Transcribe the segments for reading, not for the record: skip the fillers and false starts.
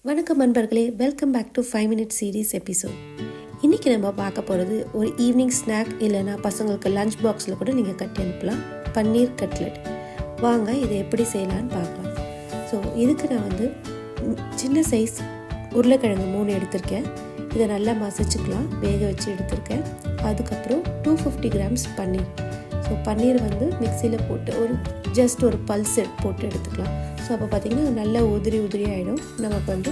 வணக்கம் நண்பர்களே, welcome back to 5 minute series episode. இன்றைக்கி நம்ம பார்க்க போகிறது ஒரு ஈவினிங் ஸ்நாக், இல்லைனா பசங்களுக்கு லஞ்ச் பாக்ஸில் கூட நீங்கள் கட்டி அனுப்பலாம். பன்னீர் கட்லெட். வாங்க இதை எப்படி செய்யலான்னு பார்க்கலாம். ஸோ இதுக்கு நான் வந்து சின்ன சைஸ் உருளைக்கிழங்கு 3 எடுத்திருக்கேன். இதை நல்லா மசிச்சுக்கலாம், வேக வச்சு எடுத்திருக்கேன். அதுக்கப்புறம் 250 கிராம்ஸ் பன்னீர். ஸோ பன்னீர் வந்து மிக்சியில் போட்டு ஜஸ்ட் ஒரு பல்ஸ் போட்டு எடுத்துக்கலாம். ஸோ அப்போ பார்த்திங்கன்னா நல்லா உதிரி ஆகிடும். நமக்கு வந்து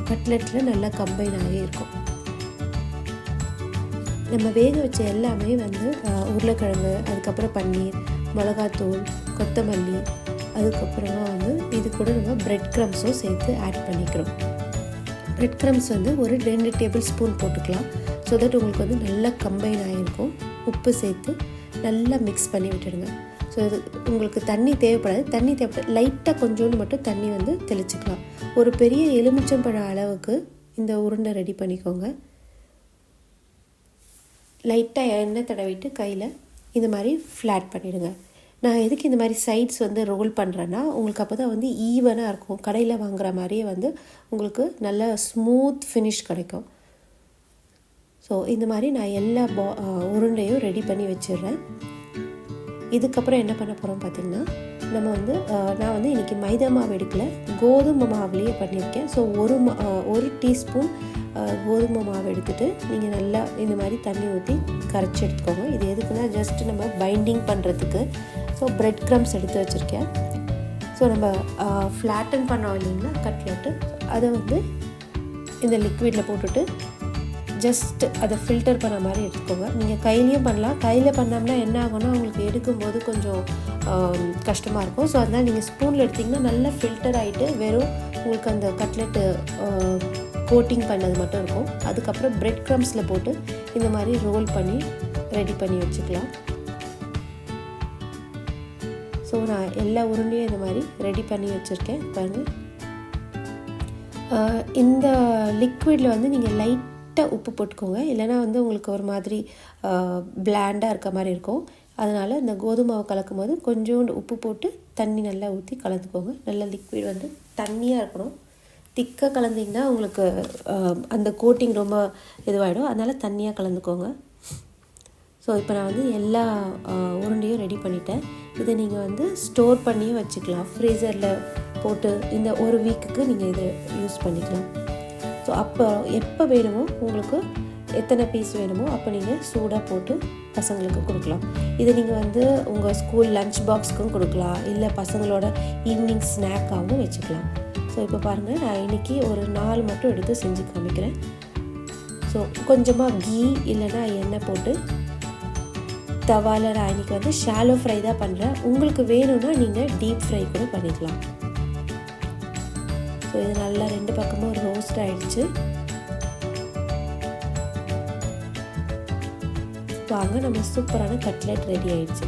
கட்லெட்டில் நல்லா கம்பைன் ஆகி இருக்கும். நம்ம வேக வச்ச எல்லாமே வந்து உருளைக்கிழங்கு, அதுக்கப்புறம் பன்னீர், மிளகாத்தூள், கொத்தமல்லி, அதுக்கப்புறமா வந்து இது கூட நம்ம பிரெட் க்ரம்ஸும் சேர்த்து ஆட் பண்ணிக்கிறோம். பிரெட் க்ரம்ஸ் வந்து ஒரு 2 டேபிள் ஸ்பூன் போட்டுக்கலாம். ஸோ தட் உங்களுக்கு வந்து நல்லா கம்பைன் ஆகிருக்கும். உப்பு சேர்த்து நல்லா மிக்ஸ் பண்ணி விட்டுடுங்க. ஸோ இது உங்களுக்கு தண்ணி தேவைப்படாது. லைட்டாக கொஞ்சோண்டு மட்டும் தண்ணி வந்து தெளிச்சுக்கலாம். ஒரு பெரிய எலுமிச்சம்பழம் அளவுக்கு இந்த உருண்டை ரெடி பண்ணிக்கோங்க. லைட்டாக எண்ணெய் தடவிட்டு கையில் இந்த மாதிரி ஃப்ளாட் பண்ணிவிடுங்க. நான் எதுக்கு இந்த மாதிரி சைட்ஸ் வந்து ரோல் பண்ணுறேன்னா, உங்களுக்கு அப்போ தான் வந்து ஈவனாக இருக்கும். கடையில் வாங்குகிற மாதிரியே வந்து உங்களுக்கு நல்ல ஸ்மூத் ஃபினிஷ் கிடைக்கும். ஸோ இந்த மாதிரி நான் எல்லா உருண்டையும் ரெடி பண்ணி வச்சிடுறேன். இதுக்கப்புறம் என்ன பண்ண போகிறோம் பார்த்திங்கன்னா, நம்ம வந்து நான் வந்து இன்றைக்கி மைதா மாவு எடுக்கல, கோதுமை மாவுலேயே பண்ணியிருக்கேன். ஸோ ஒரு டீஸ்பூன் கோதுமை மாவு எடுத்துகிட்டு நீங்கள் நல்லா இந்த மாதிரி தண்ணி ஊற்றி கரைச்சி எடுத்துக்கோங்க. இது எதுக்குன்னா ஜஸ்ட் நம்ம பைண்டிங் பண்ணுறதுக்கு. ஸோ பிரெட் க்ரம்ஸ் எடுத்து வச்சுருக்கேன். ஸோ நம்ம ஃப்ளாட்டன் பண்ணோம் இல்லைங்களா கட்லெட்டு, அதை வந்து இந்த லிக்விடில் போட்டுட்டு ஜஸ்ட் அதை ஃபில்டர் பண்ண மாதிரி எடுத்துக்கோங்க. நீங்கள் கையிலையும் பண்ணலாம். கையில் பண்ணோம்னா என்ன ஆகும்னா உங்களுக்கு எடுக்கும்போது கொஞ்சம் கஷ்டமாக இருக்கும். ஸோ அதனால் நீங்கள் ஸ்பூனில் எடுத்திங்கன்னா நல்லா ஃபில்டர் ஆகிட்டு வெறும் உங்களுக்கு அந்த கட்லெட்டு கோட்டிங் பண்ணது மட்டும் இருக்கும். அதுக்கப்புறம் பிரெட் க்ரம்ஸில் போட்டு இந்த மாதிரி ரோல் பண்ணி ரெடி பண்ணி வச்சுக்கலாம். ஸோ நான் எல்லா உருண்டையும் இந்த மாதிரி ரெடி பண்ணி வச்சுருக்கேன் பாருங்கள். இந்த லிக்விடில் வந்து நீங்கள் லைட்டாக உப்பு போட்டுக்கோங்க, இல்லைனா வந்து உங்களுக்கு ஒரு மாதிரி பிளாண்டாக இருக்க மாதிரி இருக்கும். அதனால் இந்த கோதுமாவை கலக்கும் போது கொஞ்சோண்டு உப்பு போட்டு தண்ணி நல்லா ஊற்றி கலந்துக்கோங்க. நல்ல லிக்விட் வந்து தண்ணியாக இருக்கணும். திக்காக கலந்திங்கன்னா உங்களுக்கு அந்த கோட்டிங் ரொம்ப இதுவாகிடும். அதனால் தண்ணியாக கலந்துக்கோங்க. ஸோ இப்போ நான் வந்து எல்லா உருண்டையும் ரெடி பண்ணிட்டேன். இதை நீங்கள் வந்து ஸ்டோர் பண்ணியும் வச்சுக்கலாம். ஃப்ரீசரில் போட்டு இந்த ஒரு வீக்குக்கு நீங்கள் இதை யூஸ் பண்ணிக்கலாம். ஸோ அப்போ எப்போ வேணுமோ உங்களுக்கு எத்தனை பீஸ் வேணுமோ அப்போ நீங்கள் சூடாக போட்டு பசங்களுக்கு கொடுக்கலாம். இதை நீங்கள் வந்து உங்கள் ஸ்கூல் லஞ்ச் பாக்ஸுக்கும் கொடுக்கலாம், இல்லை பசங்களோட ஈவினிங் ஸ்நாக்காகவும் வச்சுக்கலாம். ஸோ இப்போ பாருங்கள், நான் இன்றைக்கி ஒரு 4 மட்டும் எடுத்து செஞ்சு காமிக்கிறேன். ஸோ கொஞ்சமாக கீ இல்லைன்னா எண்ணெய் போட்டு தவாவில் நான் இன்றைக்கி வந்து ஷாலோ ஃப்ரை தான் பண்ணுறேன். உங்களுக்கு வேணும்னா நீங்கள் டீப் ஃப்ரை கூட பண்ணிக்கலாம். ஸோ இது நல்லா 2 பக்கமும் ரோஸ்ட் ஆகிடுச்சு. வாங்க, நம்ம சூப்பரான கட்லெட் ரெடி ஆகிடுச்சு.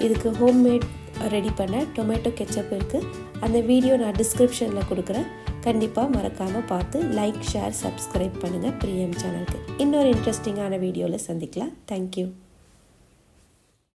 இதுக்கு ஹோம்மேட் ரெடி பண்ண டொமேட்டோ கெச்சப் இருக்குது. அந்த வீடியோ நான் டிஸ்கிரிப்ஷனில் கொடுக்குறேன். கண்டிப்பாக மறக்காமல் பார்த்து லைக், ஷேர், சப்ஸ்கிரைப் பண்ணுங்கள் பிரியம் சேனலுக்கு. இன்னொரு இன்ட்ரெஸ்டிங்கான வீடியோவில் சந்திக்கலாம். தேங்க்யூ.